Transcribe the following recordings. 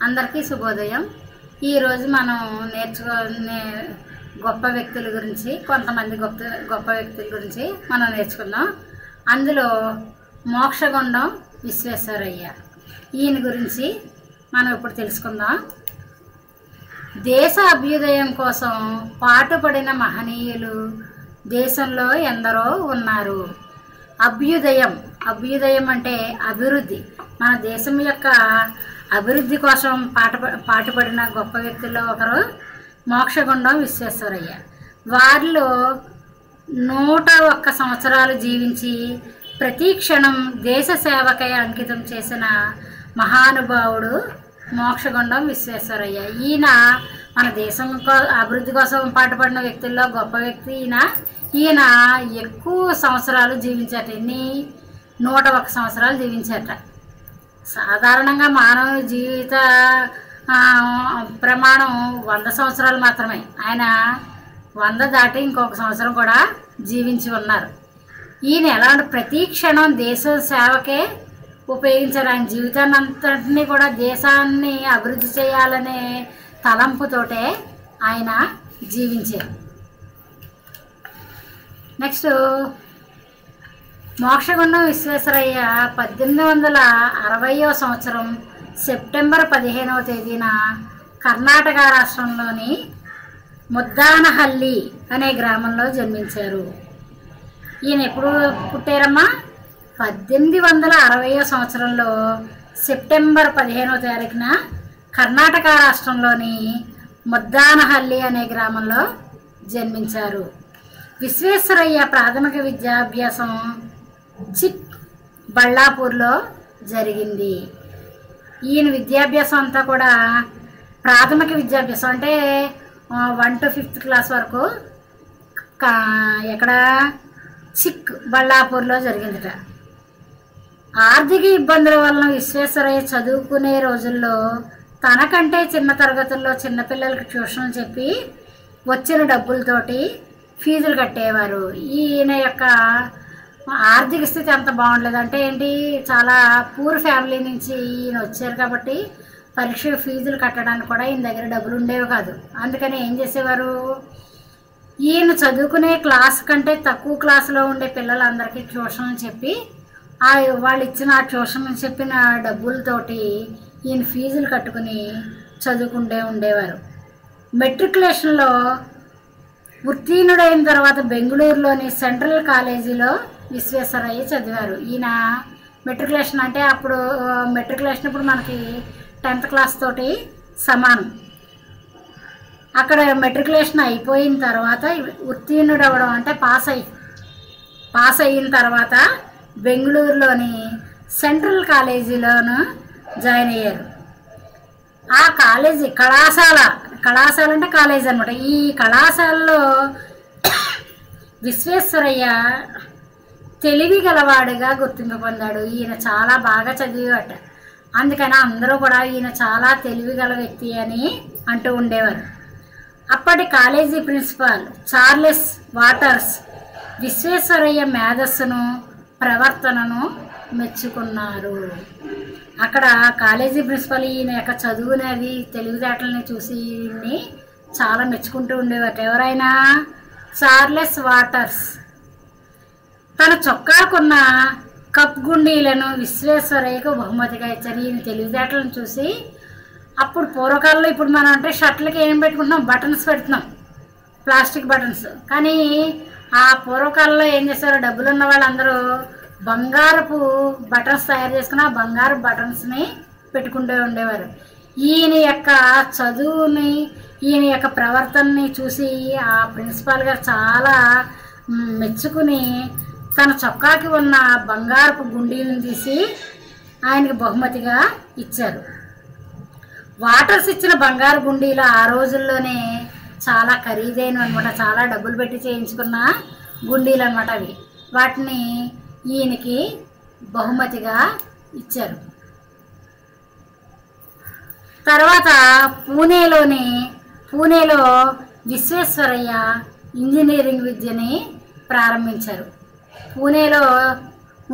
అందరికీ శుభోదయం. ఈరోజు మనం నేర్చుకునే గొప్ప వ్యక్తుల గురించి, కొంతమంది గొప్ప వ్యక్తుల గురించి మనం నేర్చుకుందాం. అందులో మోక్షగుండం విశ్వేశ్వరయ్య, ఈయన గురించి మనం ఇప్పుడు తెలుసుకుందాం. దేశ అభ్యుదయం కోసం పాటుపడిన మహనీయులు దేశంలో ఎందరో ఉన్నారు. అభ్యుదయం అంటే అభివృద్ధి. మన దేశం యొక్క అభివృద్ధి కోసం పాటుపడిన గొప్ప వ్యక్తుల్లో ఒకరు మోక్షగుండం విశ్వేశ్వరయ్య. వారిలో 101 సంవత్సరాలు జీవించి ప్రతి క్షణం దేశ సేవకై అంకితం చేసిన మహానుభావుడు మోక్షగుండం విశ్వేశ్వరయ్య. ఈయన మన దేశం అభివృద్ధి కోసం పాటుపడిన వ్యక్తుల్లో గొప్ప వ్యక్తి ఈయన ఎక్కువ సంవత్సరాలు జీవించాట. 101 సంవత్సరాలు జీవించాట. సాధారణంగా మానవ జీవిత ప్రమాణం 100 సంవత్సరాలు మాత్రమే. ఆయన 100 దాటి ఇంకొక సంవత్సరం కూడా జీవించి ఉన్నారు. ఈయన ఎలా ప్రతి క్షణం దేశ సేవకే ఉపయోగించారు. ఆయన జీవితాన్ని అంతటినీ కూడా దేశాన్ని అభివృద్ధి చేయాలనే తలంపుతోటే ఆయన జీవించారు. నెక్స్ట్, మోక్షగుండం విశ్వేశ్వరయ్య 1860వ సంవత్సరం సెప్టెంబర్ 15వ తేదీన కర్ణాటక రాష్ట్రంలోని ముద్దానహల్లి అనే గ్రామంలో జన్మించారు. ఈయన ఎప్పుడు పుట్టారమ్మా? 1860వ సంవత్సరంలో సెప్టెంబర్ 15వ తారీఖున కర్ణాటక రాష్ట్రంలోని ముద్దానహల్లి అనే గ్రామంలో జన్మించారు. విశ్వేశ్వరయ్య ప్రాథమిక విద్యాభ్యాసం బళ్ళాపూర్లో జరిగింది. ఈయన విద్యాభ్యాసం అంతా కూడా ప్రాథమిక విద్యాభ్యాసం అంటే 1 to 5th క్లాస్ వరకు ఎక్కడ బళ్ళాపూర్లో జరిగిందట. ఆర్థిక ఇబ్బందుల వలన విశ్వేశ్వరయ్య చదువుకునే రోజుల్లో తనకంటే చిన్న తరగతుల్లో చిన్నపిల్లలకి ట్యూషన్ చెప్పి వచ్చిన డబ్బులతోటి ఫీజులు కట్టేవారు. ఈయన యొక్క ఆర్థిక స్థితి అంత బాగుండలేదు. అంటే ఏంటి, చాలా పూర్ ఫ్యామిలీ నుంచి ఈయన వచ్చారు కాబట్టి పరీక్ష ఫీజులు కట్టడానికి కూడా ఈయన దగ్గర డబ్బులు ఉండేవి కాదు. అందుకని ఏం చేసేవారు, ఈయన చదువుకునే క్లాస్ కంటే తక్కువ క్లాసులో ఉండే పిల్లలందరికీ ట్యూషన్ చెప్పి వాళ్ళు ఇచ్చిన ట్యూషన్ చెప్పిన డబ్బులతోటి ఈయన ఫీజులు కట్టుకుని ఉండేవారు. మెట్రికులేషన్లో ఉత్తీర్ణుడైన తర్వాత బెంగళూరులోని సెంట్రల్ కాలేజీలో విశ్వేశ్వరయ్య చదివారు. ఈయన మెట్రికులేషన్ అంటే మెట్రికులేషన్ ఇప్పుడు మనకి 10th క్లాస్ తోటి సమానం. అక్కడ మెట్రికులేషన్ అయిపోయిన తర్వాత ఉత్తీర్ణుడు అవ్వడం అంటే పాస్ అయిన తర్వాత బెంగళూరులోని సెంట్రల్ కాలేజీలోను జాయిన్ అయ్యారు. ఆ కాలేజీ కళాశాల అంటే కాలేజీ అనమాట. ఈ కళాశాలలో విశ్వేశ్వరయ్య తెలివి గలవాడిగా గుర్తింపు పొందాడు. ఈయన చాలా బాగా చదివేవాట. అందుకని అందరూ కూడా ఈయన చాలా తెలివి గల వ్యక్తి అని అంటూ ఉండేవారు. అప్పటి college principal Charles Waters Visvesvaraya మేధస్సును ప్రవర్తనను మెచ్చుకున్నారు. అక్కడ కాలేజీ ప్రిన్సిపల్ ఈయన యొక్క చదువునేది తెలివితేటలని చూసి ఈయన్ని చాలా మెచ్చుకుంటూ ఉండేవారు. ఎవరైనా చార్లెస్ వాటర్స్ తన చొక్కాకున్న కప్ గుండీలను విశ్వేశ్వరయ్యకు బహుమతిగా ఇచ్చారు. ఈయన తెలివితేటలను చూసి, అప్పుడు పూర్వకాలంలో ఇప్పుడు మనం అంటే షర్ట్లకి ఏం పెట్టుకుంటున్నాం, బటన్స్ పెడుతున్నాం, ప్లాస్టిక్ బటన్స్. కానీ ఆ పూర్వకాలంలో ఏం చేశారు, డబ్బులున్న వాళ్ళందరూ బంగారపు బటన్స్ తయారు చేసుకుని ఆ బంగారు బటన్స్ని పెట్టుకుంటూ ఉండేవారు. ఈయన యొక్క చదువుని, ఈయన యొక్క ప్రవర్తనని చూసి ఆ ప్రిన్సిపాల్ గారు చాలా మెచ్చుకుని తన చొక్కాకి ఉన్న బంగారపు గుండీలను తీసి ఆయనకి బహుమతిగా ఇచ్చారు. వాటర్స్ ఇచ్చిన బంగారు గుండీలు ఆ రోజుల్లోనే చాలా ఖరీదైనవి అనమాట. చాలా డబ్బులు పెట్టి చేయించుకున్న గుండీలు అనమాట అవి. వాటిని ఈయనకి బహుమతిగా ఇచ్చారు. తర్వాత పూణేలో విశ్వేశ్వరయ్య ఇంజనీరింగ్ విద్యని ప్రారంభించారు. పూణేలో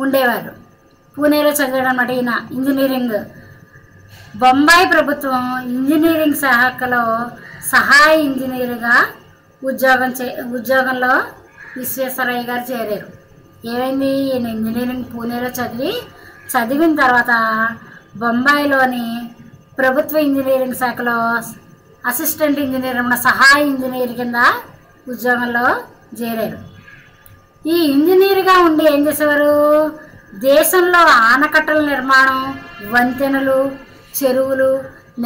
ఉండేవారు. పూణేలో చదివాడు అన్నమాట ఈయన ఇంజనీరింగ్. బొంబాయి ప్రభుత్వం ఇంజనీరింగ్ శాఖలో సహాయ ఇంజనీరుగా ఉద్యోగంలో విశ్వేశ్వరయ్య గారు చేరారు. ఏమైంది, ఈయన ఇంజనీరింగ్ పూణేలో చదివిన తర్వాత బొంబాయిలోని ప్రభుత్వ ఇంజనీరింగ్ శాఖలో అసిస్టెంట్ ఇంజనీర్ సహాయ ఇంజనీర్ కింద ఉద్యోగంలో చేరారు. ఈ ఇంజనీర్గా ఉండి ఏం చేసేవారు, దేశంలో ఆనకట్టల నిర్మాణం, వంతెనలు, చెరువులు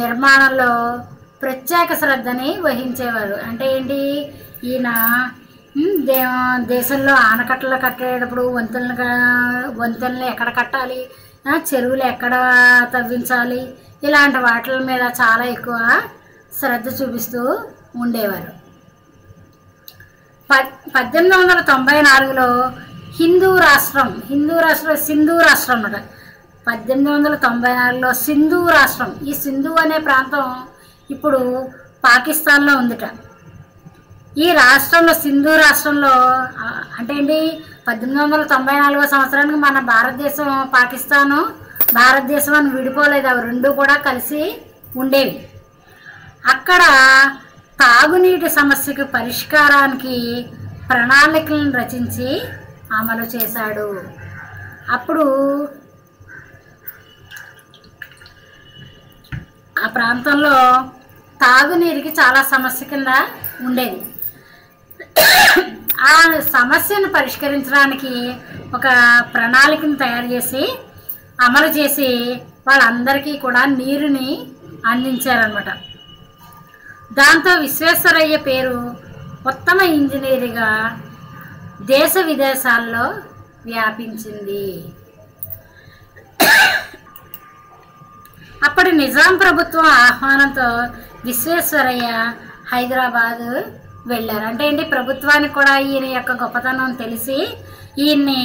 నిర్మాణంలో ప్రత్యేక శ్రద్ధని వహించేవారు. అంటే ఏంటి, ఈయన దేశంలో ఆనకట్టలు కట్టేటప్పుడు వంతెనలు ఎక్కడ కట్టాలి, చెరువులు ఎక్కడ తవ్వించాలి, ఇలాంటి వాటి మీద చాలా ఎక్కువ శ్రద్ధ చూపిస్తూ ఉండేవారు. 1894లో సింధు రాష్ట్రం అన్నమాట. 1894లో సింధు రాష్ట్రం, ఈ సింధు అనే ప్రాంతం ఇప్పుడు పాకిస్తాన్లో ఉందిట. ఈ రాష్ట్రంలో సింధు రాష్ట్రంలో అంటే ఏంటి, 1894 సంవత్సరానికి మన భారతదేశం అని విడిపోలేదు, అవి రెండు కూడా కలిసి ఉండేవి. అక్కడ తాగునీటి సమస్యకు పరిష్కారానికి ప్రణాళికలను రచించి అమలు చేశాడు. అప్పుడు ఆ ప్రాంతంలో తాగునీరుకి చాలా సమస్య కింద ఉండేది. ఆ సమస్యను పరిష్కరించడానికి ఒక ప్రణాళికను తయారు చేసి అమలు చేసి వాళ్ళందరికీ కూడా నీరుని అందించారనమాట. దాంతో విశ్వేశ్వరయ్య పేరు ఉత్తమ ఇంజనీరుగా దేశ విదేశాల్లో వ్యాపించింది. అప్పటి నిజాం ప్రభుత్వం ఆహ్వానంతో విశ్వేశ్వరయ్య హైదరాబాద్ వెళ్ళారు. అంటే ఏంటి, ప్రభుత్వానికి కూడా ఈయన యొక్క గొప్పతనం తెలిసి ఈయన్ని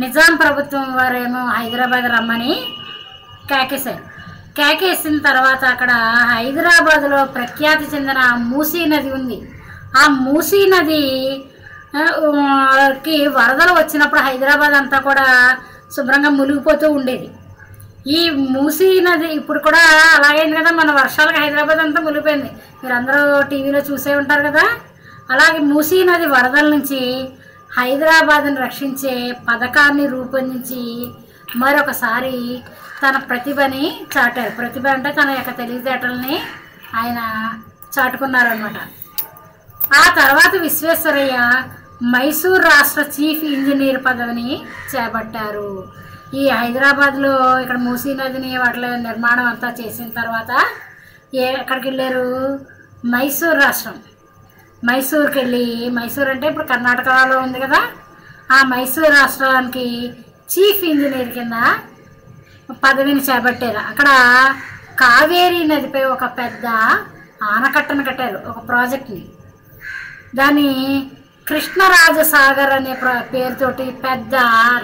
నిజాం ప్రభుత్వం వారేమో హైదరాబాద్ రమ్మని కేకేసిన తర్వాత అక్కడ హైదరాబాద్లో ప్రఖ్యాతి చెందిన మూసీ నది ఉంది. ఆ మూసీ నదికి వరదలు వచ్చినప్పుడు హైదరాబాద్ అంతా కూడా శుభ్రంగా మునిగిపోతూ ఉండేది. ఈ మూసీ నది ఇప్పుడు కూడా అలాగైంది కదా, మన వర్షాలకు హైదరాబాద్ అంతా మునిగిపోయింది, మీరు అందరూ టీవీలో చూసే ఉంటారు కదా. అలాగే మూసీ నది వరదల నుంచి హైదరాబాద్ని రక్షించే పథకాన్ని రూపొందించి మరొకసారి తన ప్రతిభని చాటారు. ప్రతిభ అంటే తన యొక్క తెలివితేటల్ని ఆయన చాటుకున్నారనమాట. ఆ తర్వాత విశ్వేశ్వరయ్య మైసూర్ రాష్ట్ర చీఫ్ ఇంజనీర్ పదవిని చేపట్టారు. ఈ హైదరాబాద్లో ఇక్కడ మూసీ నదిని వాటి నిర్మాణం అంతా చేసిన తర్వాత ఎక్కడికి వెళ్ళారు, మైసూర్ రాష్ట్రం, మైసూర్కి వెళ్ళి, మైసూర్ అంటే ఇప్పుడు కర్ణాటకలో ఉంది కదా, ఆ మైసూర్ రాష్ట్రానికి చీఫ్ ఇంజనీర్ కింద పదవిని చేపట్టారు. అక్కడ కావేరీ నదిపై ఒక పెద్ద ఆనకట్టను కట్టారు, ఒక ప్రాజెక్ట్ని. దాన్ని కృష్ణరాజసాగర్ అనే పేరుతోటి పెద్ద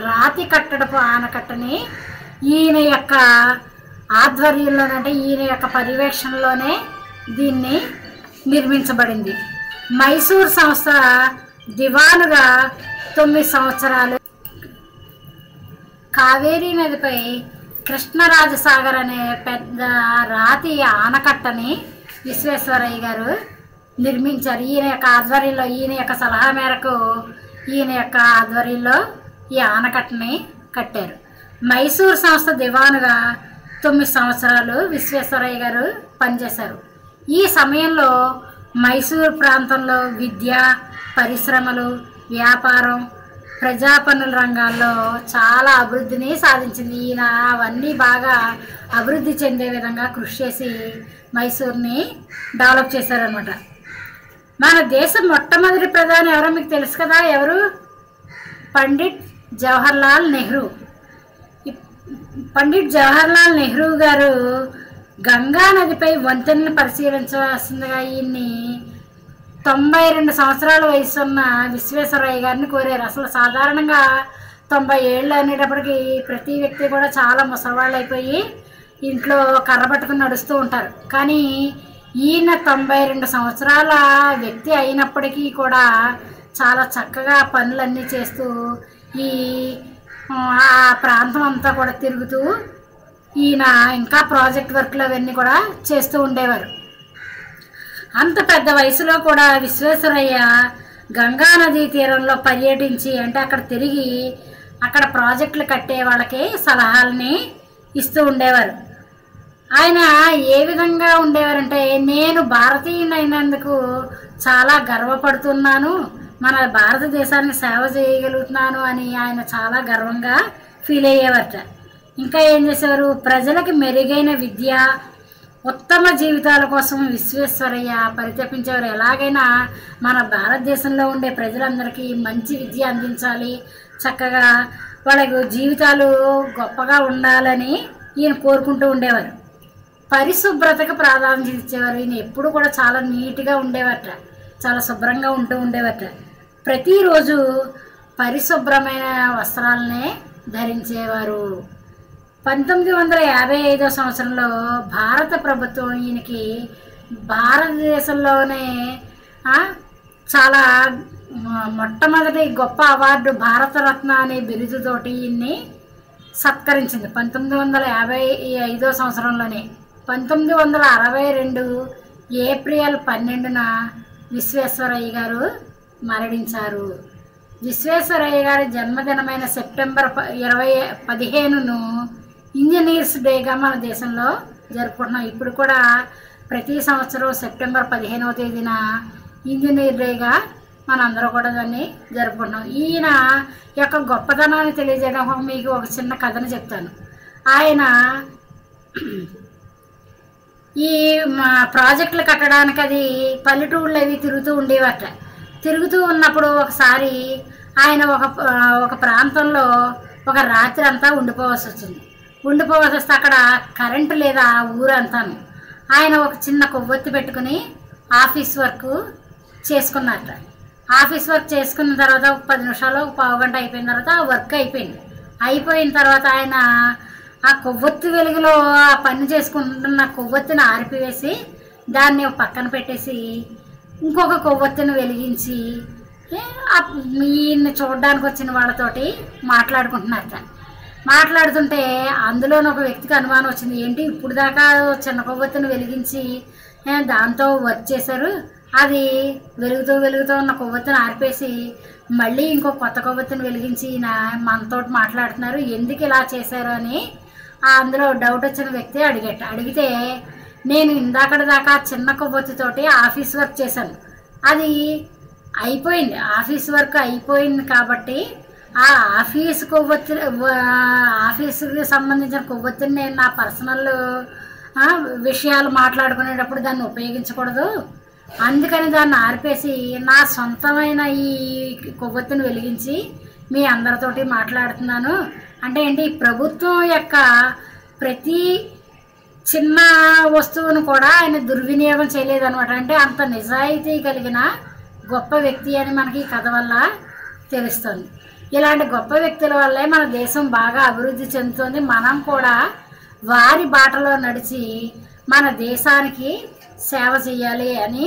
రాతి కట్టడపు ఆనకట్టని ఈయన యొక్క ఆధ్వర్యంలోనే, అంటే ఈయన యొక్క పర్యవేక్షణలోనే దీన్ని నిర్మించబడింది. మైసూర్ సంస్థ దివానుగా 9 సంవత్సరాలు కావేరీ నదిపై కృష్ణరాజసాగర్ అనే పెద్ద రాతి ఆనకట్టని విశ్వేశ్వరయ్య గారు నిర్మించారు. ఈయన యొక్క ఆధ్వర్యంలో, ఈయన యొక్క సలహా మేరకు ఈయన యొక్క ఆధ్వర్యంలో ఈ ఆనకట్టని కట్టారు. మైసూర్ సంస్థ దివానుగా 9 సంవత్సరాలు విశ్వేశ్వరయ్య గారు పనిచేశారు. ఈ సమయంలో మైసూర్ ప్రాంతంలో విద్య, పరిశ్రమలు, వ్యాపారం, ప్రజా పన్నుల రంగాల్లో చాలా అభివృద్ధిని సాధించింది. ఈయన అవన్నీ బాగా అభివృద్ధి చెందే విధంగా కృషి చేసి మైసూర్ని డెవలప్ చేశారనమాట. మన దేశం మొట్టమొదటి ప్రధాని ఎవరో మీకు తెలుసు కదా, ఎవరు? పండిట్ జవహర్లాల్ నెహ్రూ. పండిట్ జవహర్లాల్ నెహ్రూ గారు గంగా నదిపై వంతెనను పరిశీలించవలసిందిగా ఈయన్ని 92 సంవత్సరాల వయసున్న విశ్వేశ్వరయ్య గారిని కోరారు. అసలు సాధారణంగా 90 ఏళ్ళు అనేటప్పటికి ప్రతి వ్యక్తి కూడా చాలా ముసలివాళ్ళు అయిపోయి ఇంట్లో కర్ర పట్టుకుని నడుస్తూ ఉంటారు. కానీ ఈయన 92 సంవత్సరాల వ్యక్తి అయినప్పటికీ కూడా చాలా చక్కగా పనులన్నీ చేస్తూ ఆ ప్రాంతం అంతా కూడా తిరుగుతూ ఈయన ఇంకా ప్రాజెక్ట్ వర్క్లు అవన్నీ కూడా చేస్తూ ఉండేవారు. అంత పెద్ద వయసులో కూడా విశ్వేశ్వరయ్య గంగా నదీ తీరంలో పర్యటించి అంటే అక్కడ తిరిగి అక్కడ ప్రాజెక్టులు కట్టే వాళ్ళకి సలహాలని ఇస్తూ ఉండేవారు. ఆయన ఏ విధంగా ఉండేవారంటే, నేను భారతీయునైనందుకు చాలా గర్వపడుతున్నాను, మన భారతదేశానికి సేవ చేయగలుగుతున్నాను అని ఆయన చాలా గర్వంగా ఫీల్ అయ్యేవారట. ఇంకా ఏం చేసేవారు, ప్రజలకు మెరుగైన విద్య, ఉత్తమ జీవితాల కోసం విశ్వేశ్వరయ్య పరితపించేవారు. ఎలాగైనా మన భారతదేశంలో ఉండే ప్రజలందరికీ మంచి విద్య అందించాలి, చక్కగా వాళ్ళకు జీవితాలు గొప్పగా ఉండాలని ఈయన కోరుకుంటూ ఉండేవారు. పరిశుభ్రతకు ప్రాధాన్యత ఇచ్చేవారు. ఈయన ఎప్పుడు కూడా చాలా నీట్గా ఉండేవారట, చాలా శుభ్రంగా ఉంటూ ఉండేవారట. ప్రతిరోజు పరిశుభ్రమైన వస్త్రాలనే ధరించేవారు. 1955 సంవత్సరంలో భారత ప్రభుత్వం ఈయనకి భారతదేశంలోనే చాలా మొట్టమొదటి గొప్ప అవార్డు భారతరత్న అనే బిరుదుతోటి ఈయన్ని సత్కరించింది 1955 సంవత్సరంలోనే. 1962 ఏప్రిల్ 12న విశ్వేశ్వరయ్య గారు మరణించారు. విశ్వేశ్వరయ్య గారి జన్మదినమైన సెప్టెంబర్ 15ను ఇంజనీర్స్ డేగా మన దేశంలో జరుపుకుంటున్నాం. ఇప్పుడు కూడా ప్రతి సంవత్సరం సెప్టెంబర్ 15వ తేదీన ఇంజనీర్ డేగా మనందరూ కూడా దాన్ని జరుపుకుంటున్నాం. ఈయన యొక్క గొప్పతనాన్ని తెలియజేయడం మీకు ఒక చిన్న కథను చెప్తాను. ఆయన ఈ ప్రాజెక్టులు కట్టడానికి అది పల్లెటూళ్ళు అవి తిరుగుతూ ఉండేవాట. తిరుగుతూ ఉన్నప్పుడు ఒకసారి ఆయన ఒక ప్రాంతంలో ఒక రాత్రి అంతా ఉండిపోవాల్సి వచ్చింది. ఉండిపోవాల్సి వస్తే అక్కడ కరెంటు లేదా ఊరంతాను. ఆయన ఒక చిన్న కొవ్వొత్తి పెట్టుకుని ఆఫీస్ వర్క్ చేసుకున్నట్ట. ఆఫీస్ వర్క్ చేసుకున్న తర్వాత ఒక 10 నిమిషాలు ఒక పావుగంట అయిపోయిన తర్వాత ఆ వర్క్ అయిపోయింది. అయిపోయిన తర్వాత ఆయన ఆ కొవ్వొత్తి వెలుగులో ఆ పని చేసుకుంటున్న కొవ్వొత్తిని ఆరిపివేసి దాన్ని పక్కన పెట్టేసి ఇంకొక కొవ్వొత్తిని వెలిగించి ఈయన్ని చూడడానికి వచ్చిన వాళ్ళతోటి మాట్లాడుకుంటున్నారట. మాట్లాడుతుంటే అందులోని ఒక వ్యక్తికి అనుమానం వచ్చింది. ఏంటి ఇప్పుడు దాకా చిన్న కొవ్వొత్తిని వెలిగించి దాంతో వర్క్ చేశారు, అది వెలుగుతూ ఉన్న కొవ్వొత్తిని ఆర్పేసి మళ్ళీ ఇంకో కొత్త కొవ్వొత్తిని వెలిగించి ఈయన మనతోటి మాట్లాడుతున్నారు, ఎందుకు ఇలా చేశారు అని అందులో డౌట్ వచ్చిన వ్యక్తి అడిగితే నేను ఇందాకటి దాకా చిన్న కొవ్వొత్తితోటి ఆఫీస్ వర్క్ చేశాను, అది అయిపోయింది, ఆఫీస్ వర్క్ అయిపోయింది కాబట్టి ఆ ఆఫీసుకి సంబంధించిన కొవ్వొత్తిని నేను నా పర్సనల్ విషయాలు మాట్లాడుకునేటప్పుడు దాన్ని ఉపయోగించకూడదు, అందుకని దాన్ని ఆర్పేసి నా సొంతమైన ఈ కొవ్వొత్తిని వెలిగించి మీ అందరితోటి మాట్లాడుతున్నాను. అంటే ఏంటి, ప్రభుత్వం యొక్క ప్రతి చిన్న వస్తువును కూడా ఆయన దుర్వినియోగం చేయలేదన్నమాట. అంటే అంత నిజాయితీ కలిగిన గొప్ప వ్యక్తి అని మనకి ఈ కథ వల్ల తెలుస్తుంది. ఇలాంటి గొప్ప వ్యక్తుల వల్లే మన దేశం బాగా అభివృద్ధి చెందుతుంది. మనం కూడా వారి బాటలో నడిచి మన దేశానికి సేవ చేయాలి అని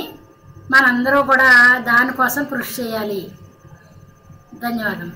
మనందరూ కూడా దానికోసం కృషి చేయాలి. ధన్యవాదం.